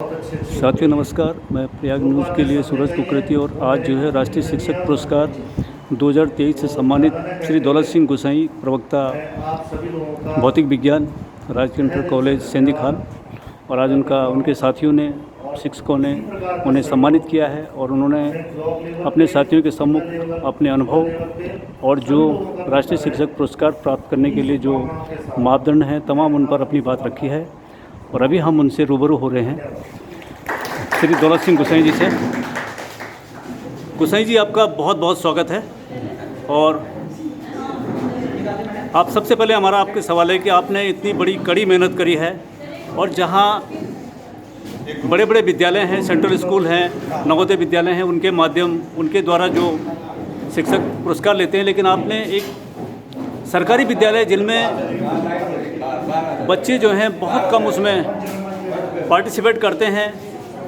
साथियों नमस्कार, मैं प्रयाग न्यूज़ के लिए सूरज कुकरेती और आज जो है राष्ट्रीय शिक्षक पुरस्कार 2023 से सम्मानित श्री दौलत सिंह गोसाई, प्रवक्ता भौतिक विज्ञान, राजकीय इंटर कॉलेज सेंधी खाल, और आज उनके साथियों ने, शिक्षकों ने उन्हें सम्मानित किया है और उन्होंने अपने साथियों के सम्मुख अपने अनुभव और जो राष्ट्रीय शिक्षक पुरस्कार प्राप्त करने के लिए जो मापदंड हैं तमाम उन पर अपनी बात रखी है। और अभी हम उनसे रूबरू हो रहे हैं श्री दौलत सिंह गोसाई जी से। गोसाई जी, आपका बहुत बहुत स्वागत है। और आप सबसे पहले हमारा आपके सवाल है कि आपने इतनी बड़ी कड़ी मेहनत करी है और जहाँ बड़े बड़े विद्यालय हैं, सेंट्रल स्कूल हैं, नवोदय विद्यालय हैं, उनके द्वारा जो शिक्षक पुरस्कार लेते हैं, लेकिन आपने एक सरकारी विद्यालय जिनमें बच्चे जो हैं बहुत कम उसमें पार्टिसिपेट करते हैं।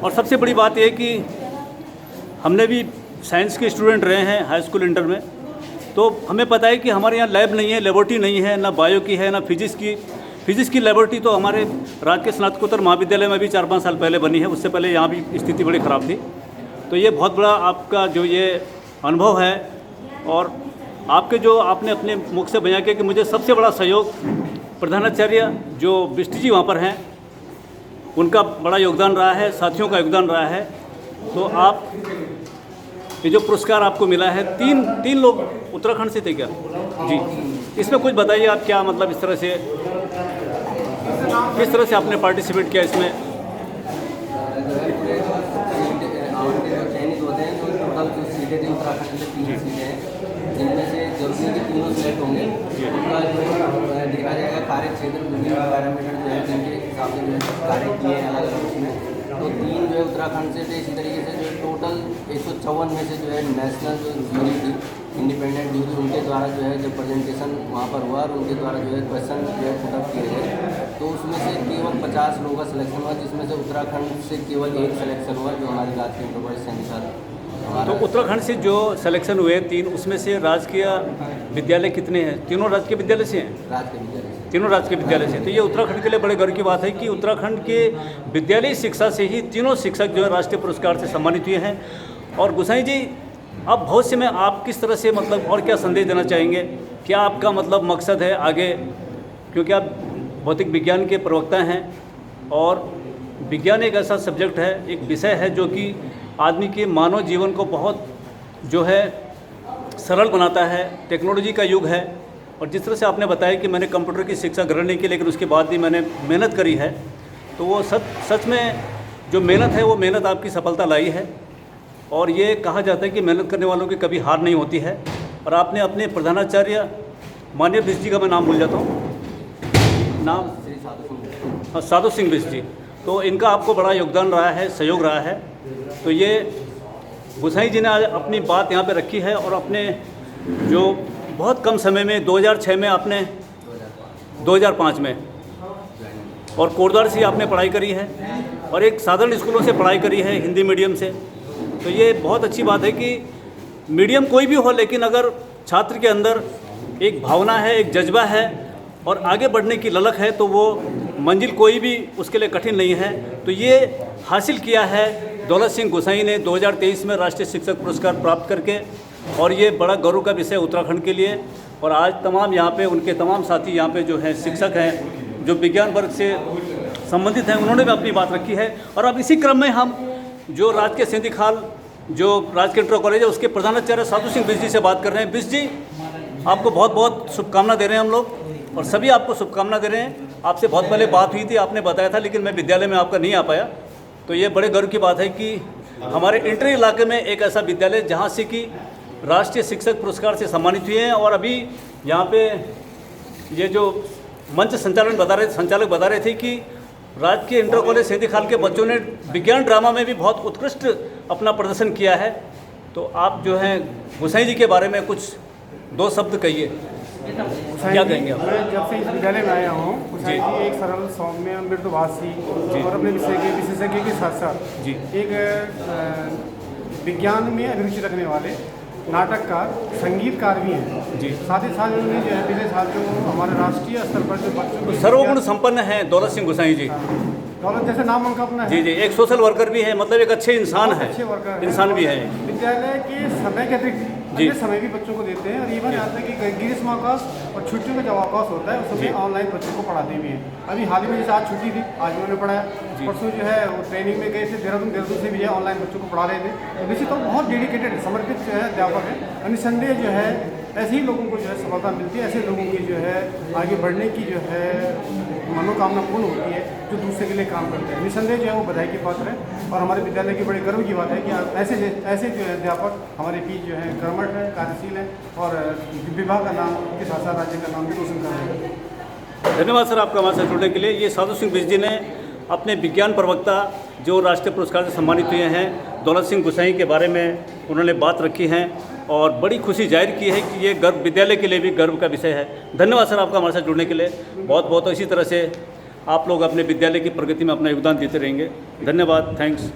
और सबसे बड़ी बात यह कि हमने भी साइंस के स्टूडेंट रहे हैं हाई स्कूल इंटर में, तो हमें पता है कि हमारे यहाँ लैब नहीं है, लेबोरेटरी नहीं है, ना बायो की है, ना फिजिक्स की लेबोरेटरी तो हमारे राज्य के स्नातकोत्तर महाविद्यालय में भी 4-5 साल पहले बनी है। उससे पहले यहाँ भी स्थिति बड़ी ख़राब थी। तो ये बहुत बड़ा आपका जो ये अनुभव है और आपके जो आपने अपने मुख से बयां किया कि मुझे सबसे बड़ा सहयोग प्रधानाचार्य जो बिष्ट जी वहाँ पर हैं उनका बड़ा योगदान रहा है, साथियों का योगदान रहा है। तो आप ये जो पुरस्कार आपको मिला है, तीन लोग उत्तराखंड से थे क्या जी? इसमें कुछ बताइए आप, क्या मतलब किस तरह से आपने पार्टिसिपेट किया इसमें? चयनित होते हैं जो टोटल जो सीटें थी उत्तराखंड से 3 सीटें हैं, जिनमें से जरूरी के तीनों सिलेक्ट होंगे। उनका जो है देखा जाएगा कार्य क्षेत्र, विभिन्न पैरामीटर जो है जिनके हिसाब से जो है कार्य किए हैं अलग अलग उसमें। तो 3 जो है उत्तराखंड से थे। इसी तरीके से जो है टोटल 154 में से जो है नेशनल जो जूरी थी, इंडिपेंडेंट जूरी, उनके द्वारा जो है जब प्रेजेंटेशन वहाँ पर हुआ और उनके द्वारा जो है क्वेश्चन जो है पुटअप किए गए, तो उसमें से केवल 50 लोगों का सिलेक्शन हुआ, जिसमें से उत्तराखंड से केवल 1 सिलेक्शन हुआ जो हमारी राजकीय इंटर कॉलेज सेंधी खाल। तो उत्तराखंड से जो सिलेक्शन हुए 3, उसमें से राजकीय विद्यालय कितने हैं? तीनों राजकीय विद्यालय से हैं? राजकीय विद्यालय से, तीनों राजकीय विद्यालय से। तो ये उत्तराखंड के लिए बड़े गर्व की बात है कि उत्तराखंड के विद्यालयी शिक्षा से ही तीनों शिक्षक जो है राष्ट्रीय पुरस्कार से सम्मानित हुए हैं। और गोसाई जी, अब भविष्य में आप किस तरह से मतलब और क्या संदेश देना चाहेंगे? क्या आपका मतलब मकसद है आगे, क्योंकि आप भौतिक विज्ञान के प्रवक्ता हैं और विज्ञान एक ऐसा सब्जेक्ट है, एक विषय है जो कि आदमी के मानव जीवन को बहुत जो है सरल बनाता है। टेक्नोलॉजी का युग है और जिस तरह से आपने बताया कि मैंने कंप्यूटर की शिक्षा ग्रहण नहीं की, लेकिन उसके बाद भी मैंने मेहनत करी है, तो वो सच में जो मेहनत है वो मेहनत आपकी सफलता लाई है। और ये कहा जाता है कि मेहनत करने वालों की कभी हार नहीं होती है। और आपने अपने प्रधानाचार्य माननीय बिष्ट जी का मैं नाम भूल जाता हूँ, नाम हाँ, साधु सिंह बिष्ट जी, तो इनका आपको बड़ा योगदान रहा है, सहयोग रहा है। तो ये गोसाई जी ने आज अपनी बात यहाँ पे रखी है और अपने जो बहुत कम समय में 2006 में आपने 2005 में और कोटद्वार से आपने पढ़ाई करी है और एक साधारण स्कूलों से पढ़ाई करी है, हिंदी मीडियम से। तो ये बहुत अच्छी बात है कि मीडियम कोई भी हो, लेकिन अगर छात्र के अंदर एक भावना है, एक जज्बा है और आगे बढ़ने की ललक है, तो वो मंजिल कोई भी उसके लिए कठिन नहीं है। तो ये हासिल किया है दौलत सिंह गोसाई ने 2023 में राष्ट्रीय शिक्षक पुरस्कार प्राप्त करके, और ये बड़ा गौरव का विषय उत्तराखंड के लिए। और आज तमाम यहाँ पे उनके तमाम साथी यहाँ पे जो हैं शिक्षक हैं, जो विज्ञान वर्ग से संबंधित हैं, उन्होंने भी अपनी बात रखी है। और अब इसी क्रम में हम जो राजकीय सेंधी खाल जो राजकीय इंटर कॉलेज है उसके प्रधानाचार्य साधु सिंह बिष्ट जी से बात कर रहे हैं। बिष्ट जी, आपको बहुत बहुत शुभकामना दे रहे हैं हम लोग, और सभी आपको शुभकामना दे रहे हैं। आपसे बहुत पहले बात हुई थी, आपने बताया था, लेकिन मैं विद्यालय में आपका नहीं आ पाया। तो ये बड़े गर्व की बात है कि हमारे इंटर इलाके में एक ऐसा विद्यालय जहाँ से कि राष्ट्रीय शिक्षक पुरस्कार से सम्मानित हुए हैं। और अभी यहाँ पे ये जो मंच संचालक बता रहे थे कि राजकीय इंटर कॉलेज सेंधी खाल के बच्चों ने विज्ञान ड्रामा में भी बहुत उत्कृष्ट अपना प्रदर्शन किया है। तो आप जो हैं गोसाई जी के बारे में कुछ 2 शब्द कहिए, क्या कहेंगे आप? मैं जब से इस विद्यालय में आया हूँ, गोसाई जी एक सरल सौम्य मृदुभाषी और अपने विशेषज्ञ के साथ साथ जी एक विज्ञान में अभिरुचि रखने वाले नाटककार, संगीतकार भी हैं जी। साथ ही साथ उन्होंने जो है पिछले साल जो हमारे राष्ट्रीय स्तर पर जो बच्चों को सर्वगुण संपन्न हैं दौलत सिंह गोसाई जी। दौलत जैसे नाम उनका अपना है। जी जी, एक सोशल वर्कर भी है, मतलब एक अच्छे इंसान बहुत है, अच्छे वर्कर हैं। इंसान भी है। विद्यालय के समय के अतिरिक्त जी। अन्य समय भी बच्चों को देते हैं, और इवन यहाँ तक कि ग्रीष्म अवकाश और छुट्टियों का जब अवकाश होता है जी। उसमें ऑनलाइन बच्चों को पढ़ाते भी हैं। अभी हाल ही में जैसे आज छुट्टी थी, आज उन्होंने पढ़ाया। जी। परसों जो है वो ट्रेनिंग में गए थे देहरादून से भी ऑनलाइन बच्चों को पढ़ा रहे थे। तो निश्चित तौर बहुत डेडिकेटेड समर्पित जो है अध्यापक है, और निस्संदेह जो है ऐसे ही लोगों को जो है सफलता मिलती है, ऐसे लोगों की जो है आगे बढ़ने की जो है मनोकामना पूर्ण होती है, जो दूसरे के लिए काम करते हैं। निस्संदेह जो है वो बधाई की पात्र है, और हमारे विद्यालय की बड़े गर्व की बात है कि ऐसे जो है अध्यापक हमारे बीच जो है कर्मठ है, कार्यशील है, और विभाग का नाम के साथ साथ राज्य का नाम भी रोशन कर रहे हैं। धन्यवाद सर आपका हमारे साथ जुड़ने के लिए। ये साधु सिंह बिष्ट जी ने अपने विज्ञान प्रवक्ता जो राष्ट्रीय पुरस्कार से सम्मानित हुए हैं दौलत सिंह गुसाई के बारे में उन्होंने बात रखी है, और बड़ी खुशी जाहिर की है कि ये गर्व विद्यालय के लिए भी गर्व का विषय है। धन्यवाद सर आपका हमारे साथ जुड़ने के लिए। बहुत बहुत इसी तरह से आप लोग अपने विद्यालय की प्रगति में अपना योगदान देते रहेंगे। धन्यवाद, थैंक्स।